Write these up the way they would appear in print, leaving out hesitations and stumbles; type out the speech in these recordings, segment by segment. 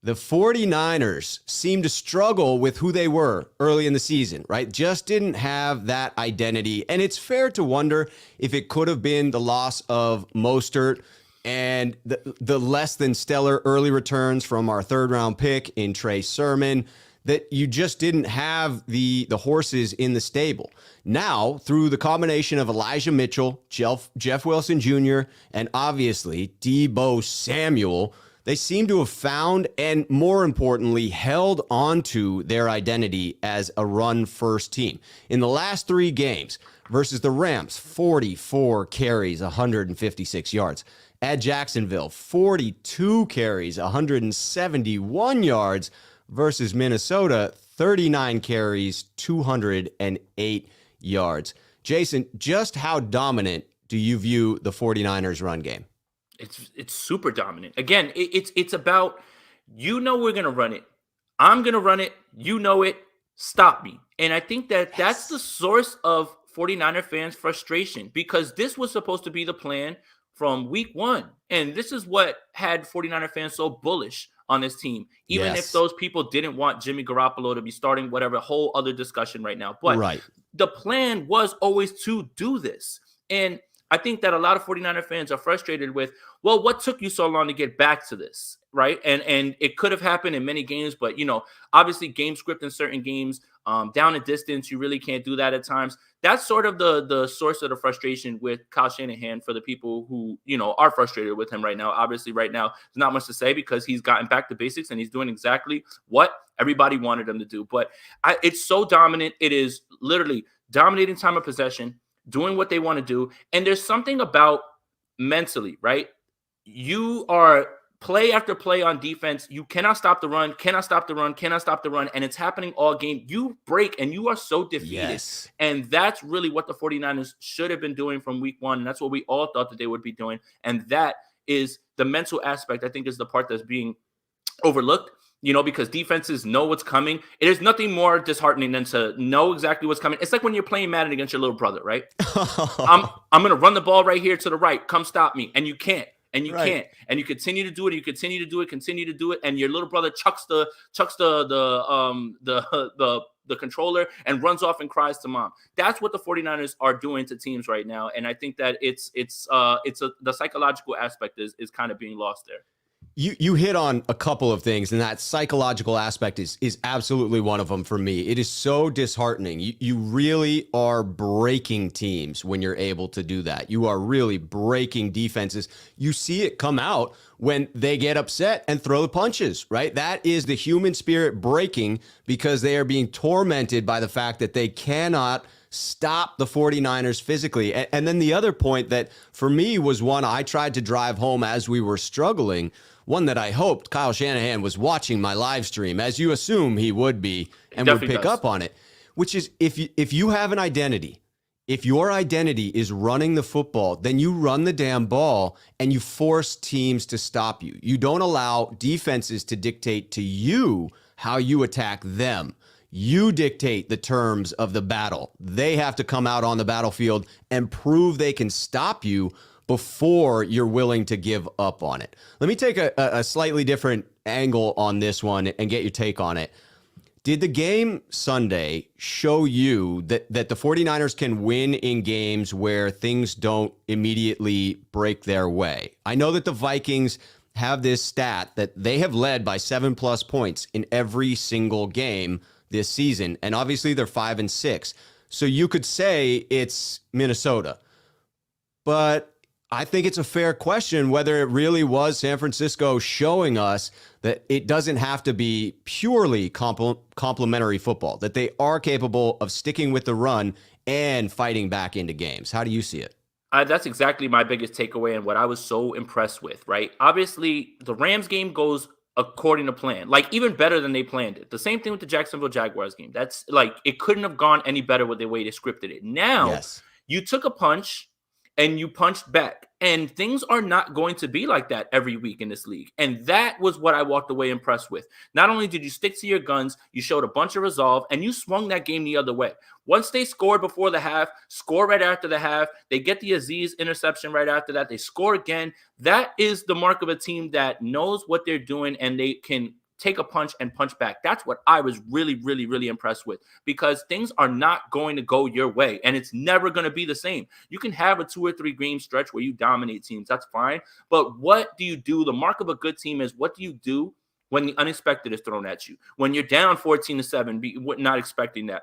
the 49ers seemed to struggle with who they were early in the season, right? Just didn't have that identity. And it's fair to wonder if it could have been the loss of Mostert and the less than stellar early returns from our third round pick in Trey Sermon, that you just didn't have the horses in the stable. Now, through the combination of Elijah Mitchell, Jeff Wilson Jr., and obviously Deebo Samuel, they seem to have found and, more importantly, held onto their identity as a run-first team. In the last 3 games versus the Rams, 44 carries, 156 yards. At Jacksonville, 42 carries, 171 yards. Versus Minnesota, 39 carries, 208 yards. Jason, just how dominant do you view the 49ers run game? It's super dominant. Again, it's about, we're going to run it. I'm going to run it. You know it. Stop me. And I think that's the source of 49er fans' frustration, because this was supposed to be the plan from week 1. And this is what had 49er fans so bullish on this team, even if those people didn't want Jimmy Garoppolo to be starting, whatever, whole other discussion right now. But the plan was always to do this. And I think that a lot of 49er fans are frustrated with, well, what took you so long to get back to this, right? And it could have happened in many games, but, obviously game script in certain games, down a distance, you really can't do that at times. That's sort of the source of the frustration with Kyle Shanahan for the people who, are frustrated with him right now. Obviously, right now, there's not much to say because he's gotten back to basics and he's doing exactly what everybody wanted him to do. But it's so dominant. It is literally dominating time of possession, doing what they want to do. And there's something about mentally, right? You are play after play on defense. You cannot stop the run, cannot stop the run, cannot stop the run. And it's happening all game. You break and you are so defeated. Yes. And that's really what the 49ers should have been doing from week 1. And that's what we all thought that they would be doing. And that is the mental aspect, I think, is the part that's being overlooked, because defenses know what's coming. It is nothing more disheartening than to know exactly what's coming. It's like when you're playing Madden against your little brother, right? I'm going to run the ball right here to the right. Come stop me. And you can't. And you can't, and you continue to do it, and you continue to do it, and your little brother chucks the controller and runs off and cries to mom. That's what the 49ers are doing to teams right now, and I think that the psychological aspect is kind of being lost there. You hit on a couple of things, and that psychological aspect is absolutely one of them for me. It is so disheartening. You really are breaking teams when you're able to do that. You are really breaking defenses. You see it come out when they get upset and throw the punches, right? That is the human spirit breaking because they are being tormented by the fact that they cannot stop the 49ers physically. And then the other point that for me was one I tried to drive home as we were struggling, one that I hoped Kyle Shanahan was watching my live stream, as you assume he would be, and would pick up on it, which is if you have an identity, if your identity is running the football, then you run the damn ball and you force teams to stop you. You don't allow defenses to dictate to you how you attack them. You dictate the terms of the battle. They have to come out on the battlefield and prove they can stop you before you're willing to give up on it. Let me take a slightly different angle on this one and get your take on it. Did the game Sunday show you that the 49ers can win in games where things don't immediately break their way? I know that the Vikings have this stat that they have led by 7+ points in every single game this season, and obviously they're 5-6. So you could say it's Minnesota. But I think it's a fair question whether it really was San Francisco showing us that it doesn't have to be purely complementary football, that they are capable of sticking with the run and fighting back into games. How do you see it? That's exactly my biggest takeaway and what I was so impressed with, right? Obviously, the Rams game goes according to plan, like even better than they planned it. The same thing with the Jacksonville Jaguars game. That's like, it couldn't have gone any better with the way they scripted it. Now, you took a punch and you punched back. And things are not going to be like that every week in this league. And that was what I walked away impressed with. Not only did you stick to your guns, you showed a bunch of resolve, and you swung that game the other way. Once they scored before the half, score right after the half, they get the Aziz interception right after that, they score again. That is the mark of a team that knows what they're doing, and they can take a punch and punch back. That's what I was really, really, really impressed with, because things are not going to go your way and it's never going to be the same. You can have a 2 or 3 game stretch where you dominate teams. That's fine. But what do you do? The mark of a good team is, what do you do when the unexpected is thrown at you? When you're down 14-7, not expecting that.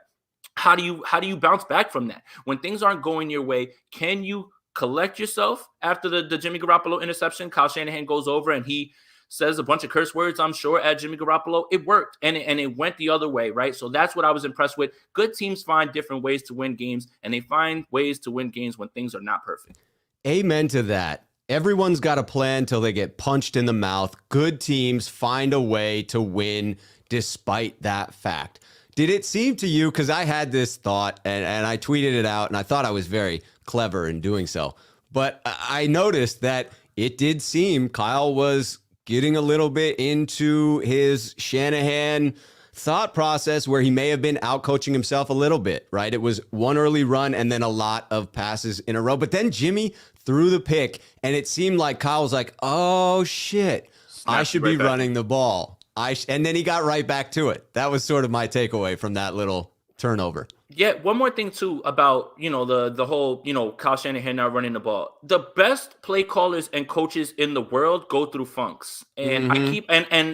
How do you bounce back from that? When things aren't going your way, can you collect yourself after the Jimmy Garoppolo interception? Kyle Shanahan goes over and he says a bunch of curse words, I'm sure, at Jimmy Garoppolo. It worked, and it went the other way, right? So that's what I was impressed with. Good teams find different ways to win games, and they find ways to win games when things are not perfect. Amen to that. Everyone's got a plan till they get punched in the mouth. Good teams find a way to win despite that fact. Did it seem to you, because I had this thought and I tweeted it out and I thought I was very clever in doing so, but I noticed that it did seem Kyle was getting a little bit into his Shanahan thought process where he may have been out-coaching himself a little bit, right? It was one early run and then a lot of passes in a row. But then Jimmy threw the pick, and it seemed like Kyle was like, oh, shit, I should be running the ball. And then he got right back to it. That was sort of my takeaway from that little turnover. Yeah, one more thing too about, the whole, Kyle Shanahan not running the ball. The best play callers and coaches in the world go through funks. And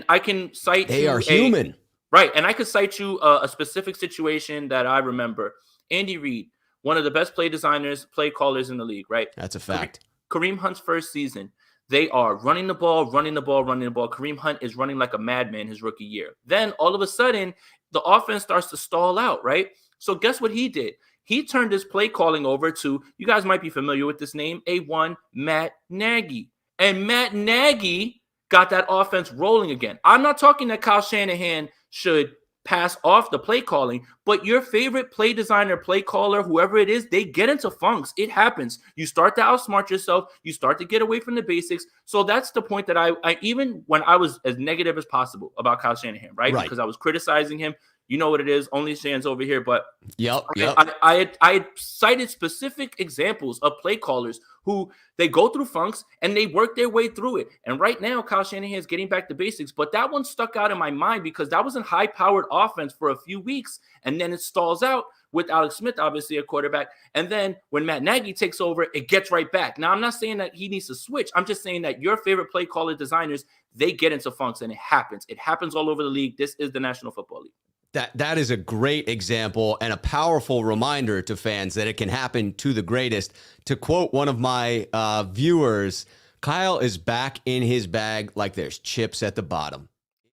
I can cite they are human. Right. And I could cite you a specific situation that I remember. Andy Reid, one of the best play designers, play callers in the league, right? That's a fact. Kareem Hunt's first season, they are running the ball. Kareem Hunt is running like a madman his rookie year. Then all of a sudden, the offense starts to stall out, right? So guess what he did? He turned his play calling over to, you guys might be familiar with this name, A1 Matt Nagy. And Matt Nagy got that offense rolling again. I'm not talking that Kyle Shanahan should pass off the play calling, but your favorite play designer, play caller, whoever it is, they get into funks. It happens. You start to outsmart yourself. You start to get away from the basics. So that's the point that I even when I was as negative as possible about Kyle Shanahan, right? Because I was criticizing him. You know what it is. Only Shan's over here, but I had cited specific examples of play callers who they go through funks and they work their way through it. And right now, Kyle Shanahan is getting back to basics, but that one stuck out in my mind because that was a high-powered offense for a few weeks, and then it stalls out with Alex Smith, obviously a quarterback. And then when Matt Nagy takes over, it gets right back. Now, I'm not saying that he needs to switch. I'm just saying that your favorite play caller designers, they get into funks, and it happens. It happens all over the league. This is the National Football League. That is a great example and a powerful reminder to fans that it can happen to the greatest. To quote one of my viewers, Kyle is back in his bag like there's chips at the bottom.